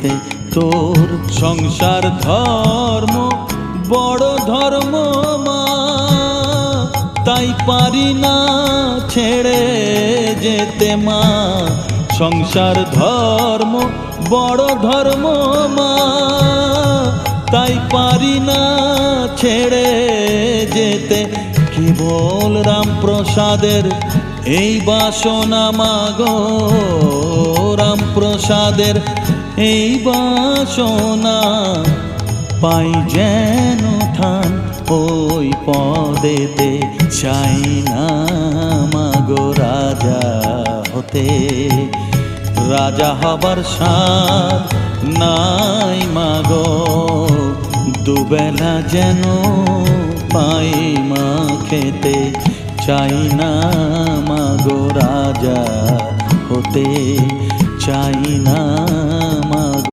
যেতে। তোর সংসার ধর্ম বড় ধর্ম মা, তাই পারি না ছেড়ে যেতে মা। সংসার ধর্ম বড় ধর্ম মা, তাই পারি না ছেড়ে যেতে। কেবল রামপ্রসাদের এই বাসনা মাগো, রামপ্রসাদের এই বাসনা, পাই যেন ঠান ওই পদেতে। চাই না মাগো রাজা হতে, রাজা হবার সাধ নাই মাগো। দুবেলা যেন পাই মা খেতে, চাই না মাগো রাজা হতে, চাই না